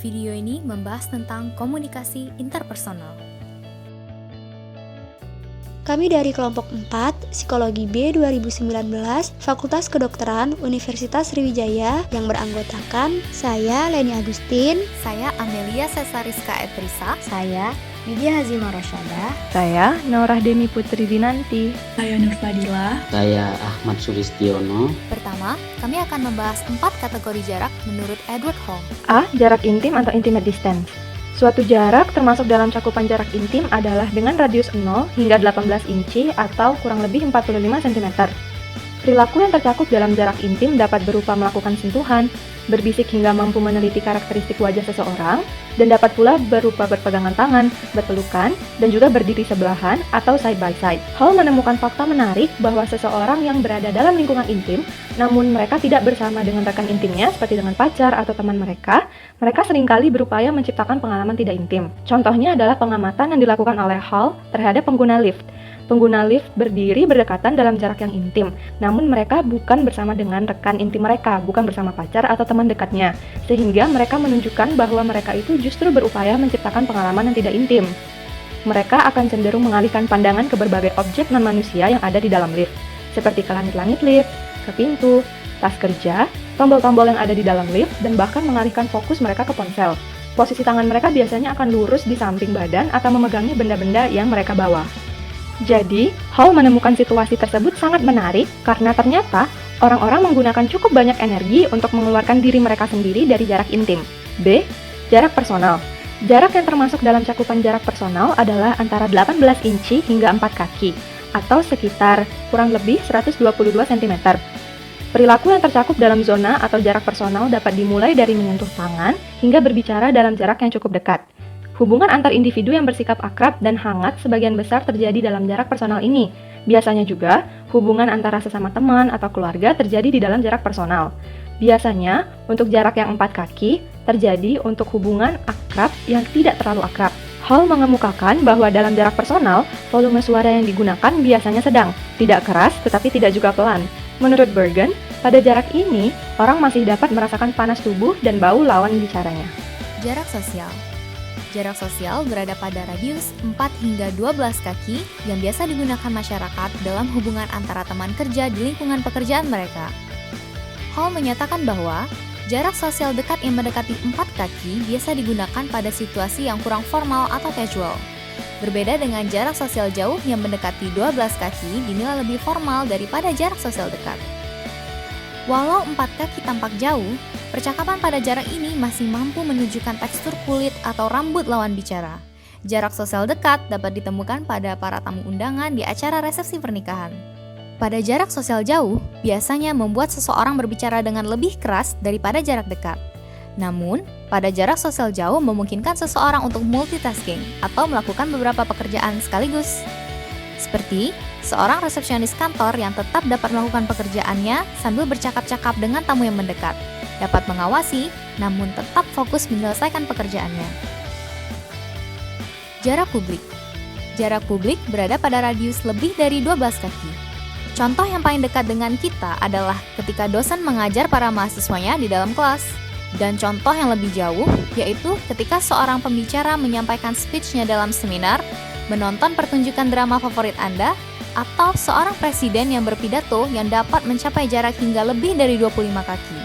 Video ini membahas tentang komunikasi interpersonal. Kami dari kelompok 4, Psikologi B 2019, Fakultas Kedokteran Universitas Sriwijaya yang beranggotakan saya Leni Agustin, Saya Amelia Cesariska Etrisa, Saya Widya Hazimah Rosyada, Saya Norah Demi Putri Dinanti. Saya Nur Fadila. Saya Ahmad Sulistiono. Pertama, kami akan membahas 4 kategori jarak menurut Edward Hall. A. Jarak intim atau intimate distance. Suatu jarak termasuk dalam cakupan jarak intim adalah dengan radius 0 hingga 18 inci atau kurang lebih 45 cm. Perilaku yang tercakup dalam jarak intim dapat berupa melakukan sentuhan, berbisik hingga mampu meneliti karakteristik wajah seseorang, dan dapat pula berupa berpegangan tangan, berpelukan, dan juga berdiri sebelahan atau side by side. Hall menemukan fakta menarik bahwa seseorang yang berada dalam lingkungan intim, namun mereka tidak bersama dengan rekan intimnya seperti dengan pacar atau teman mereka seringkali berupaya menciptakan pengalaman tidak intim. Contohnya adalah pengamatan yang dilakukan oleh Hall terhadap pengguna lift. Pengguna lift berdiri berdekatan dalam jarak yang intim, namun mereka bukan bersama dengan rekan intim mereka, bukan bersama pacar atau teman dekatnya, sehingga mereka menunjukkan bahwa mereka itu justru berupaya menciptakan pengalaman yang tidak intim. Mereka akan cenderung mengalihkan pandangan ke berbagai objek non-manusia yang ada di dalam lift, seperti ke langit-langit lift, ke pintu, tas kerja, tombol-tombol yang ada di dalam lift, dan bahkan mengalihkan fokus mereka ke ponsel. Posisi tangan mereka biasanya akan lurus di samping badan atau memegangi benda-benda yang mereka bawa. Jadi, Hall menemukan situasi tersebut sangat menarik karena ternyata orang-orang menggunakan cukup banyak energi untuk mengeluarkan diri mereka sendiri dari jarak intim. B. Jarak personal. Jarak yang termasuk dalam cakupan jarak personal adalah antara 18 inci hingga 4 kaki, atau sekitar kurang lebih 122 cm. Perilaku yang tercakup dalam zona atau jarak personal dapat dimulai dari menyentuh tangan hingga berbicara dalam jarak yang cukup dekat. Hubungan antar individu yang bersikap akrab dan hangat sebagian besar terjadi dalam jarak personal ini. Biasanya juga, hubungan antara sesama teman atau keluarga terjadi di dalam jarak personal. Biasanya, untuk jarak yang 4 kaki, terjadi untuk hubungan akrab yang tidak terlalu akrab. Hall mengemukakan bahwa dalam jarak personal, volume suara yang digunakan biasanya sedang, tidak keras tetapi tidak juga pelan. Menurut Bergen, pada jarak ini, orang masih dapat merasakan panas tubuh dan bau lawan bicaranya. Jarak sosial. Jarak sosial berada pada radius 4 hingga 12 kaki yang biasa digunakan masyarakat dalam hubungan antara teman kerja di lingkungan pekerjaan mereka. Hall menyatakan bahwa jarak sosial dekat yang mendekati 4 kaki biasa digunakan pada situasi yang kurang formal atau casual. Berbeda dengan jarak sosial jauh yang mendekati 12 kaki dinilai lebih formal daripada jarak sosial dekat. Walau 4 kaki tampak jauh, percakapan pada jarak ini masih mampu menunjukkan tekstur kulit atau rambut lawan bicara. Jarak sosial dekat dapat ditemukan pada para tamu undangan di acara resepsi pernikahan. Pada jarak sosial jauh, biasanya membuat seseorang berbicara dengan lebih keras daripada jarak dekat. Namun, pada jarak sosial jauh memungkinkan seseorang untuk multitasking atau melakukan beberapa pekerjaan sekaligus. Seperti seorang resepsionis kantor yang tetap dapat melakukan pekerjaannya sambil bercakap-cakap dengan tamu yang mendekat, dapat mengawasi namun tetap fokus menyelesaikan pekerjaannya. Jarak publik. Jarak publik berada pada radius lebih dari 12 kaki. Contoh yang paling dekat dengan kita adalah ketika dosen mengajar para mahasiswanya di dalam kelas. Dan contoh yang lebih jauh yaitu ketika seorang pembicara menyampaikan speech-nya dalam seminar, menonton pertunjukan drama favorit Anda, atau seorang presiden yang berpidato yang dapat mencapai jarak hingga lebih dari 25 kaki.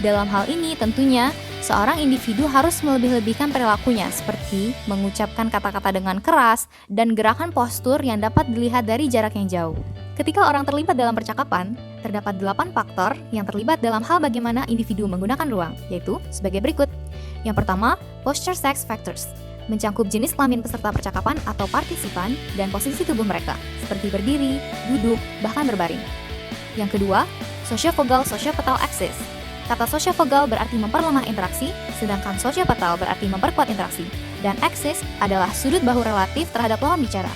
Dalam hal ini tentunya, seorang individu harus melebih-lebihkan perilakunya seperti mengucapkan kata-kata dengan keras dan gerakan postur yang dapat dilihat dari jarak yang jauh. Ketika orang terlibat dalam percakapan, terdapat 8 faktor yang terlibat dalam hal bagaimana individu menggunakan ruang, yaitu sebagai berikut. Yang pertama, posture sex factors, mencangkup jenis kelamin peserta percakapan atau partisipan dan posisi tubuh mereka, seperti berdiri, duduk, bahkan berbaring. Yang kedua, sociovagal-sociopetal axis. Kata sociovagal berarti memperlemah interaksi, sedangkan sociopetal berarti memperkuat interaksi, dan axis adalah sudut bahu relatif terhadap lawan bicara.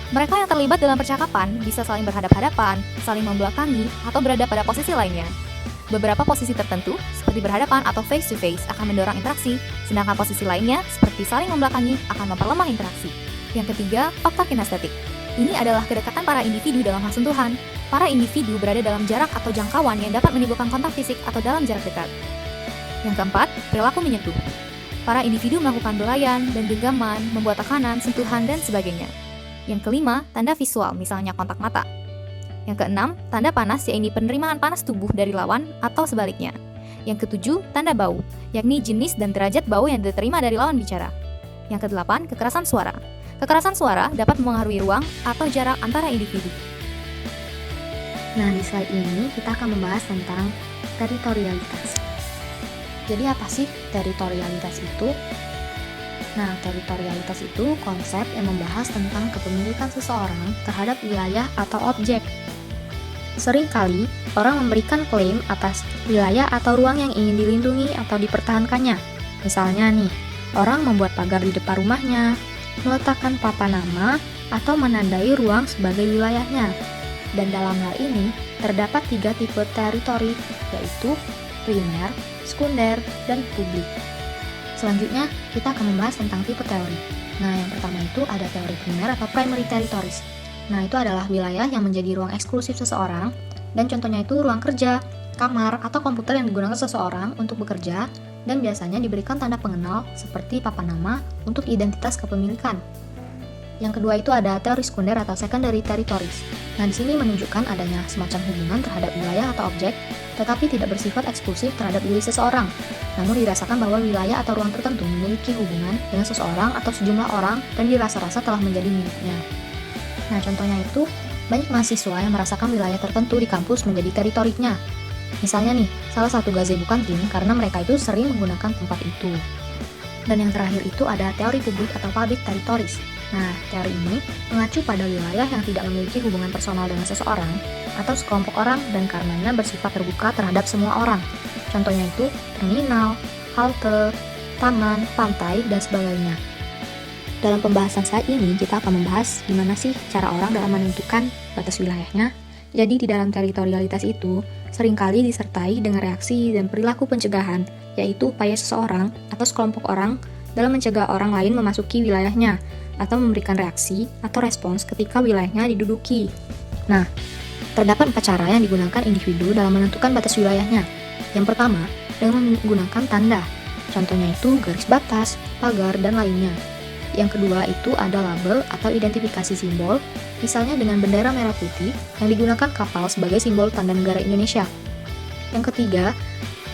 Mereka yang terlibat dalam percakapan bisa saling berhadap-hadapan, saling membelakangi, atau berada pada posisi lainnya. Beberapa posisi tertentu, seperti berhadapan atau face-to-face, akan mendorong interaksi, sedangkan posisi lainnya, seperti saling membelakangi, akan memperlemah interaksi. Yang ketiga, faktor kinestetik. Ini adalah kedekatan para individu dalam hal sentuhan. Para individu berada dalam jarak atau jangkauan yang dapat menimbulkan kontak fisik atau dalam jarak dekat. Yang keempat, perilaku menyentuh. para individu melakukan belayan dan genggaman, membuat tekanan, sentuhan, dan sebagainya. Yang kelima, tanda visual, misalnya kontak mata. Yang keenam, tanda panas, yaitu penerimaan panas tubuh dari lawan atau sebaliknya. Yang ketujuh, tanda bau, yakni jenis dan derajat bau yang diterima dari lawan bicara. Yang kedelapan, kekerasan suara. Kekerasan suara dapat mempengaruhi ruang atau jarak antara individu. Nah, di slide ini kita akan membahas tentang teritorialitas. Jadi apa sih teritorialitas itu? Nah, teritorialitas itu konsep yang membahas tentang kepemilikan seseorang terhadap wilayah atau objek. Seringkali, orang memberikan klaim atas wilayah atau ruang yang ingin dilindungi atau dipertahankannya. Misalnya nih, orang membuat pagar di depan rumahnya, meletakkan papan nama, atau menandai ruang sebagai wilayahnya. Dan dalam hal ini, terdapat 3 tipe teritori, yaitu primer, sekunder, dan publik. Selanjutnya, kita akan membahas tentang tipe teori. Nah, yang pertama itu ada teori primer atau primary territories. Nah, itu adalah wilayah yang menjadi ruang eksklusif seseorang, dan contohnya itu ruang kerja, kamar, atau komputer yang digunakan seseorang untuk bekerja, dan biasanya diberikan tanda pengenal seperti papan nama untuk identitas kepemilikan. Yang kedua itu ada teori sekunder atau secondary territories. Nah, di sini menunjukkan adanya semacam hubungan terhadap wilayah atau objek, tetapi tidak bersifat eksklusif terhadap diri seseorang. Namun dirasakan bahwa wilayah atau ruang tertentu memiliki hubungan dengan seseorang atau sejumlah orang dan dirasa-rasa telah menjadi miliknya. Nah, contohnya itu, banyak mahasiswa yang merasakan wilayah tertentu di kampus menjadi teritorinya. Misalnya nih, salah satu gazebo kantin karena mereka itu sering menggunakan tempat itu. Dan yang terakhir itu ada teori publik atau public territories. Nah, teori ini mengacu pada wilayah yang tidak memiliki hubungan personal dengan seseorang atau sekelompok orang dan karenanya bersifat terbuka terhadap semua orang. Contohnya itu terminal, halte, taman, pantai, dan sebagainya. Dalam pembahasan saat ini, kita akan membahas gimana sih cara orang dalam menentukan batas wilayahnya. Jadi di dalam teritorialitas itu, seringkali disertai dengan reaksi dan perilaku pencegahan, yaitu upaya seseorang atau sekelompok orang dalam mencegah orang lain memasuki wilayahnya, atau memberikan reaksi atau respons ketika wilayahnya diduduki. Nah, terdapat 4 cara yang digunakan individu dalam menentukan batas wilayahnya. Yang pertama, dengan menggunakan tanda. Contohnya itu garis batas, pagar, dan lainnya. Yang kedua itu ada label atau identifikasi simbol, misalnya dengan bendera merah putih yang digunakan kapal sebagai simbol tanda negara Indonesia. Yang ketiga,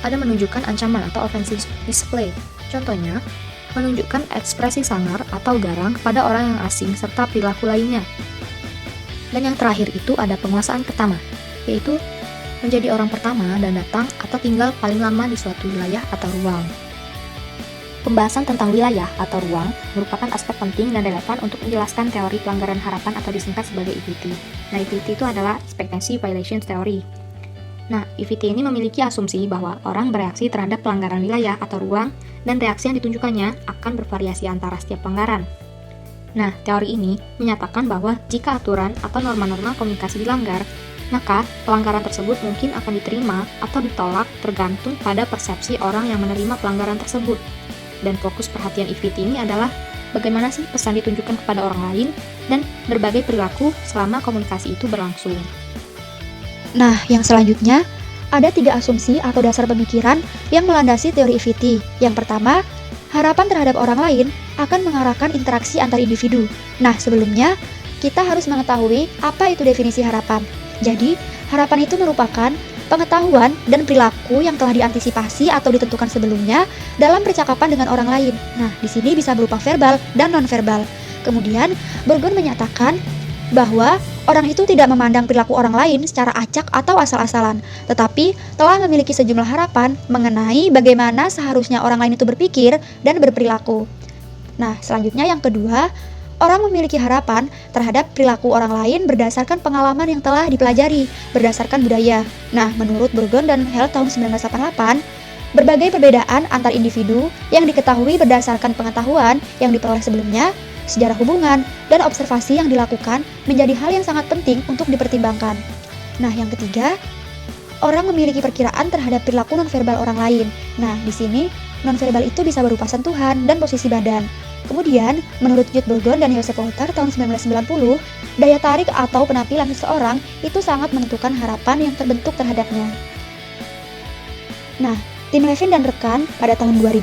ada menunjukkan ancaman atau offensive display. Contohnya, menunjukkan ekspresi sangar atau garang kepada orang yang asing serta perilaku lainnya. Dan yang terakhir itu ada penguasaan pertama, yaitu menjadi orang pertama dan datang atau tinggal paling lama di suatu wilayah atau ruang. Pembahasan tentang wilayah atau ruang merupakan aspek penting dan relevan untuk menjelaskan teori pelanggaran harapan atau disingkat sebagai EVT. Nah, EVT itu adalah Expectancy Violation Theory. Nah, EVT ini memiliki asumsi bahwa orang bereaksi terhadap pelanggaran wilayah atau ruang dan reaksi yang ditunjukkannya akan bervariasi antara setiap pelanggaran. Nah, teori ini menyatakan bahwa jika aturan atau norma-norma komunikasi dilanggar, maka pelanggaran tersebut mungkin akan diterima atau ditolak tergantung pada persepsi orang yang menerima pelanggaran tersebut. Dan fokus perhatian EVT ini adalah bagaimana sih pesan ditunjukkan kepada orang lain dan berbagai perilaku selama komunikasi itu berlangsung. Nah, yang selanjutnya, ada 3 asumsi atau dasar pemikiran yang melandasi teori EVT. Yang pertama, harapan terhadap orang lain akan mengarahkan interaksi antar individu. Nah, sebelumnya, kita harus mengetahui apa itu definisi harapan. Jadi, harapan itu merupakan pengetahuan dan perilaku yang telah diantisipasi atau ditentukan sebelumnya dalam percakapan dengan orang lain. Nah, di sini bisa berupa verbal dan non-verbal. Kemudian, Burgon menyatakan bahwa orang itu tidak memandang perilaku orang lain secara acak atau asal-asalan, tetapi telah memiliki sejumlah harapan mengenai bagaimana seharusnya orang lain itu berpikir dan berperilaku. Nah, selanjutnya yang kedua, orang memiliki harapan terhadap perilaku orang lain berdasarkan pengalaman yang telah dipelajari, berdasarkan budaya. Nah, menurut Burgon dan Held tahun 1988, berbagai perbedaan antar individu yang diketahui berdasarkan pengetahuan yang diperoleh sebelumnya, sejarah hubungan, dan observasi yang dilakukan menjadi hal yang sangat penting untuk dipertimbangkan. Nah, yang ketiga, orang memiliki perkiraan terhadap perilaku nonverbal orang lain. Nah, di sini nonverbal itu bisa berupa sentuhan dan posisi badan. Kemudian, menurut Jude Burgon dan Joseph Walter tahun 1990, daya tarik atau penampilan seseorang itu sangat menentukan harapan yang terbentuk terhadapnya. Nah, tim Levin dan rekan pada tahun 2000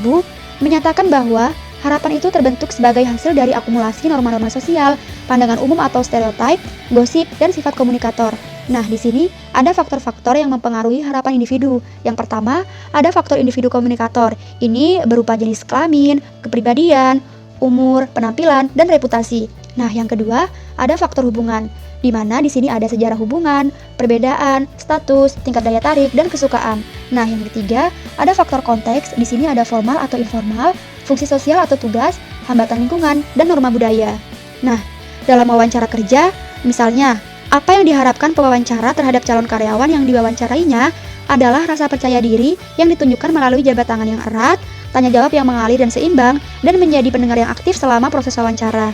menyatakan bahwa harapan itu terbentuk sebagai hasil dari akumulasi norma-norma sosial, pandangan umum atau stereotip, gosip, dan sifat komunikator. Nah, di sini ada faktor-faktor yang mempengaruhi harapan individu. Yang pertama, ada faktor individu komunikator. Ini berupa jenis kelamin, kepribadian, umur, penampilan, dan reputasi. Nah, yang kedua, ada faktor hubungan, di mana di sini ada sejarah hubungan, perbedaan, status, tingkat daya tarik, dan kesukaan. Nah, yang ketiga, ada faktor konteks, di sini ada formal atau informal, fungsi sosial atau tugas, hambatan lingkungan, dan norma budaya. Nah, dalam wawancara kerja, misalnya, apa yang diharapkan pewawancara terhadap calon karyawan yang diwawancarainya adalah rasa percaya diri yang ditunjukkan melalui jabat tangan yang erat, tanya jawab yang mengalir dan seimbang, dan menjadi pendengar yang aktif selama proses wawancara.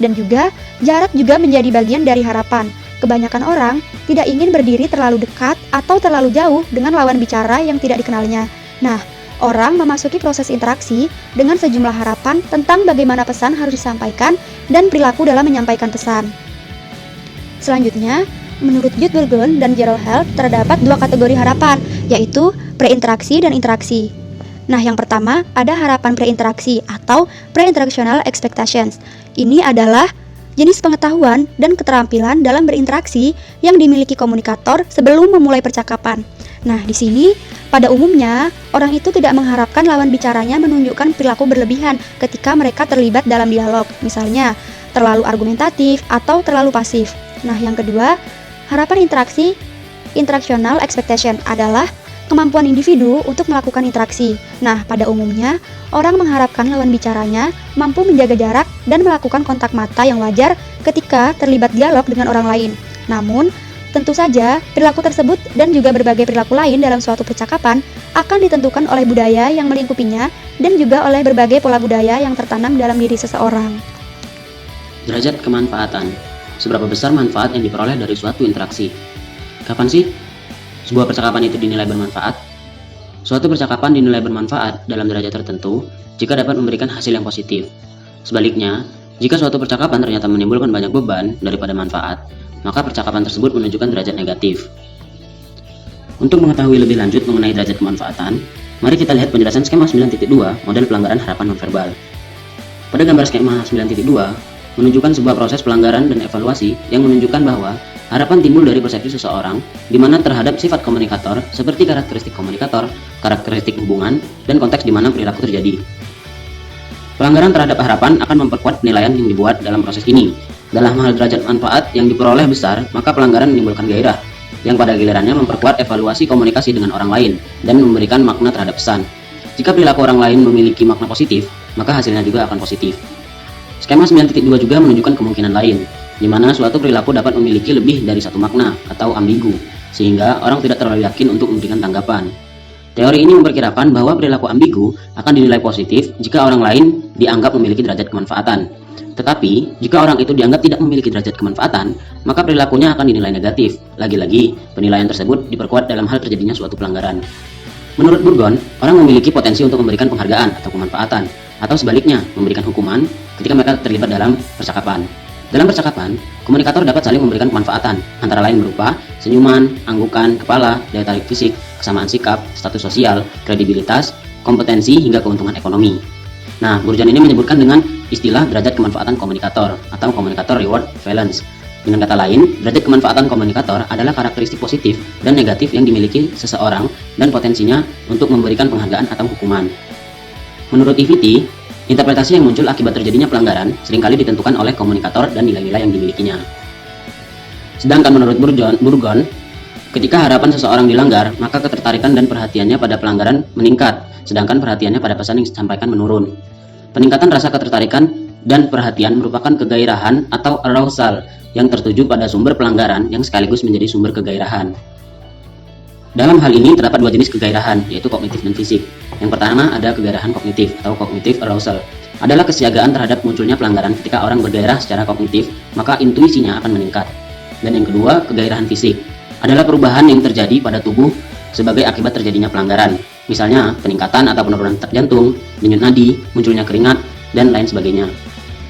Dan juga, jarak juga menjadi bagian dari harapan. Kebanyakan orang tidak ingin berdiri terlalu dekat atau terlalu jauh dengan lawan bicara yang tidak dikenalnya. Nah, orang memasuki proses interaksi dengan sejumlah harapan tentang bagaimana pesan harus disampaikan dan perilaku dalam menyampaikan pesan. Selanjutnya, menurut Jude Burgon dan Gerald Health terdapat dua kategori harapan, yaitu pre-interaksi dan interaksi. Nah, yang pertama ada harapan pre-interaksi atau pre-interactional expectations. Ini adalah jenis pengetahuan dan keterampilan dalam berinteraksi yang dimiliki komunikator sebelum memulai percakapan. Nah, di sini pada umumnya orang itu tidak mengharapkan lawan bicaranya menunjukkan perilaku berlebihan ketika mereka terlibat dalam dialog, misalnya terlalu argumentatif atau terlalu pasif. Nah, yang kedua, harapan interaksi, interactional expectation adalah kemampuan individu untuk melakukan interaksi. Nah, pada umumnya, orang mengharapkan lawan bicaranya mampu menjaga jarak dan melakukan kontak mata yang wajar ketika terlibat dialog dengan orang lain. Namun, tentu saja, perilaku tersebut dan juga berbagai perilaku lain dalam suatu percakapan akan ditentukan oleh budaya yang melingkupinya dan juga oleh berbagai pola budaya yang tertanam dalam diri seseorang. Derajat kemanfaatan. Seberapa besar manfaat yang diperoleh dari suatu interaksi? Kapan sih sebuah percakapan itu dinilai bermanfaat? Suatu percakapan dinilai bermanfaat dalam derajat tertentu jika dapat memberikan hasil yang positif. Sebaliknya, jika suatu percakapan ternyata menimbulkan banyak beban daripada manfaat, maka percakapan tersebut menunjukkan derajat negatif. Untuk mengetahui lebih lanjut mengenai derajat kemanfaatan, mari kita lihat penjelasan skema 9.2 model pelanggaran harapan nonverbal. Pada gambar skema 9.2, menunjukkan sebuah proses pelanggaran dan evaluasi yang menunjukkan bahwa harapan timbul dari persepsi seseorang di mana terhadap sifat komunikator seperti karakteristik komunikator, karakteristik hubungan, dan konteks di mana perilaku terjadi. Pelanggaran terhadap harapan akan memperkuat penilaian yang dibuat dalam proses ini. Dalam hal derajat manfaat yang diperoleh besar, maka pelanggaran menimbulkan gairah, yang pada gilirannya memperkuat evaluasi komunikasi dengan orang lain dan memberikan makna terhadap pesan. Jika perilaku orang lain memiliki makna positif, maka hasilnya juga akan positif. Skema 9.2 juga menunjukkan kemungkinan lain, di mana suatu perilaku dapat memiliki lebih dari satu makna atau ambigu, sehingga orang tidak terlalu yakin untuk memberikan tanggapan. Teori ini memperkirakan bahwa perilaku ambigu akan dinilai positif jika orang lain dianggap memiliki derajat kemanfaatan. Tetapi, jika orang itu dianggap tidak memiliki derajat kemanfaatan, maka perilakunya akan dinilai negatif. Lagi-lagi, penilaian tersebut diperkuat dalam hal terjadinya suatu pelanggaran. Menurut Burgon, orang memiliki potensi untuk memberikan penghargaan atau kemanfaatan, atau sebaliknya, memberikan hukuman ketika mereka terlibat dalam percakapan. Dalam percakapan, komunikator dapat saling memberikan kemanfaatan, antara lain berupa senyuman, anggukan kepala, daya tarik fisik, kesamaan sikap, status sosial, kredibilitas, kompetensi, hingga keuntungan ekonomi. Nah, Burgon ini menyebutkan dengan istilah derajat kemanfaatan komunikator atau komunikator reward valence. Dengan kata lain, derajat kemanfaatan komunikator adalah karakteristik positif dan negatif yang dimiliki seseorang dan potensinya untuk memberikan penghargaan atau hukuman. Menurut EVT, interpretasi yang muncul akibat terjadinya pelanggaran seringkali ditentukan oleh komunikator dan nilai-nilai yang dimilikinya. Sedangkan menurut Burgon, ketika harapan seseorang dilanggar, maka ketertarikan dan perhatiannya pada pelanggaran meningkat, sedangkan perhatiannya pada pesan yang disampaikan menurun. Peningkatan rasa ketertarikan dan perhatian merupakan kegairahan atau arousal yang tertuju pada sumber pelanggaran yang sekaligus menjadi sumber kegairahan. Dalam hal ini terdapat dua jenis kegairahan, yaitu kognitif dan fisik. Yang pertama ada kegairahan kognitif atau cognitive arousal. Adalah kesiagaan terhadap munculnya pelanggaran ketika orang bergairah secara kognitif, maka intuisinya akan meningkat. Dan yang kedua, kegairahan fisik. Adalah perubahan yang terjadi pada tubuh sebagai akibat terjadinya pelanggaran. Misalnya, peningkatan atau penurunan detak jantung, denyut nadi, munculnya keringat, dan lain sebagainya.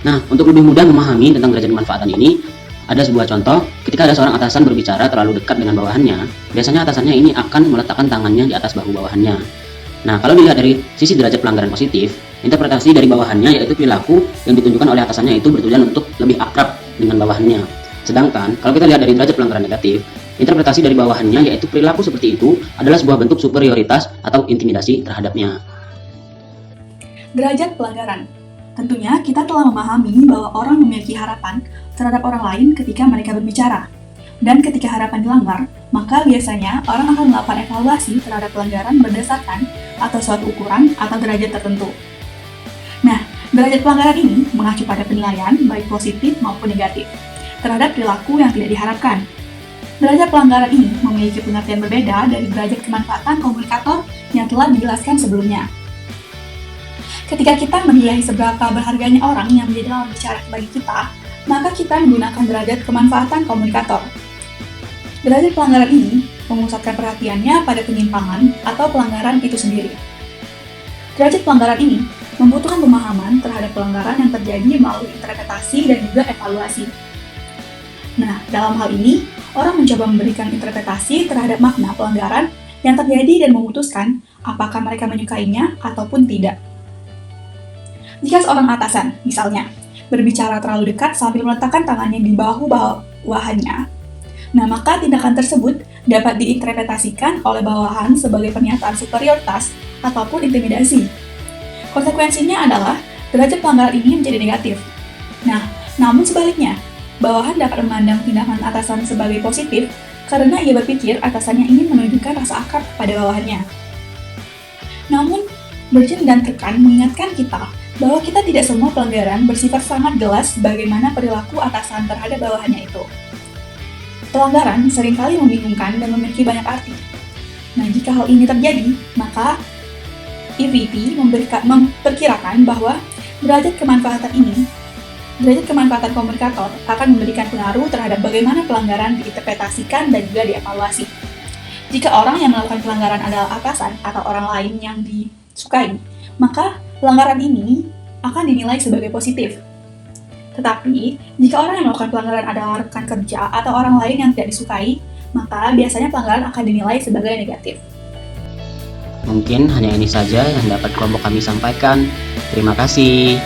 Nah, untuk lebih mudah memahami tentang derajat kemanfaatan ini, ada sebuah contoh, ketika ada seorang atasan berbicara terlalu dekat dengan bawahannya, biasanya atasannya ini akan meletakkan tangannya di atas bahu bawahannya. Nah, kalau dilihat dari sisi derajat pelanggaran positif, interpretasi dari bawahannya yaitu perilaku yang ditunjukkan oleh atasannya itu bertujuan untuk lebih akrab dengan bawahannya. Sedangkan, kalau kita lihat dari derajat pelanggaran negatif, interpretasi dari bawahannya yaitu perilaku seperti itu adalah sebuah bentuk superioritas atau intimidasi terhadapnya. Derajat pelanggaran. Tentunya kita telah memahami bahwa orang memiliki harapan terhadap orang lain ketika mereka berbicara. Dan ketika harapan dilanggar, maka biasanya orang akan melakukan evaluasi terhadap pelanggaran berdasarkan atas suatu ukuran atau derajat tertentu. Nah, derajat pelanggaran ini mengacu pada penilaian baik positif maupun negatif terhadap perilaku yang tidak diharapkan. Derajat pelanggaran ini memiliki pengertian berbeda dari derajat kemanfaatan komunikator yang telah dijelaskan sebelumnya. Ketika kita menilai seberapa berharganya orang yang menjadi lawan bicara bagi kita, maka kita menggunakan derajat kemanfaatan komunikator. Derajat pelanggaran ini memusatkan perhatiannya pada penyimpangan atau pelanggaran itu sendiri. Derajat pelanggaran ini membutuhkan pemahaman terhadap pelanggaran yang terjadi melalui interpretasi dan juga evaluasi. Nah, dalam hal ini, orang mencoba memberikan interpretasi terhadap makna pelanggaran yang terjadi dan memutuskan apakah mereka menyukainya ataupun tidak. Jika seorang atasan, misalnya, berbicara terlalu dekat sambil meletakkan tangannya di bahu bawahannya, nah maka tindakan tersebut dapat diinterpretasikan oleh bawahan sebagai pernyataan superioritas ataupun intimidasi. Konsekuensinya adalah derajat pelanggaran ini menjadi negatif. Nah, namun sebaliknya, bawahan dapat memandang tindakan atasan sebagai positif karena ia berpikir atasannya ingin menunjukkan rasa akrab kepada bawahannya. Namun, Burgeon dan Turkan mengingatkan kita bahwa kita tidak semua pelanggaran bersifat sangat jelas bagaimana perilaku atasan terhadap bawahannya itu. Pelanggaran seringkali membingungkan dan memiliki banyak arti. Nah, jika hal ini terjadi, maka EVP memperkirakan bahwa derajat kemanfaatan komunikator akan memberikan pengaruh terhadap bagaimana pelanggaran diinterpretasikan dan juga dievaluasi. Jika orang yang melakukan pelanggaran adalah atasan atau orang lain yang disukai, maka pelanggaran ini akan dinilai sebagai positif. Tetapi, jika orang yang melakukan pelanggaran adalah rekan kerja atau orang lain yang tidak disukai, maka biasanya pelanggaran akan dinilai sebagai negatif. Mungkin hanya ini saja yang dapat kelompok kami sampaikan. Terima kasih.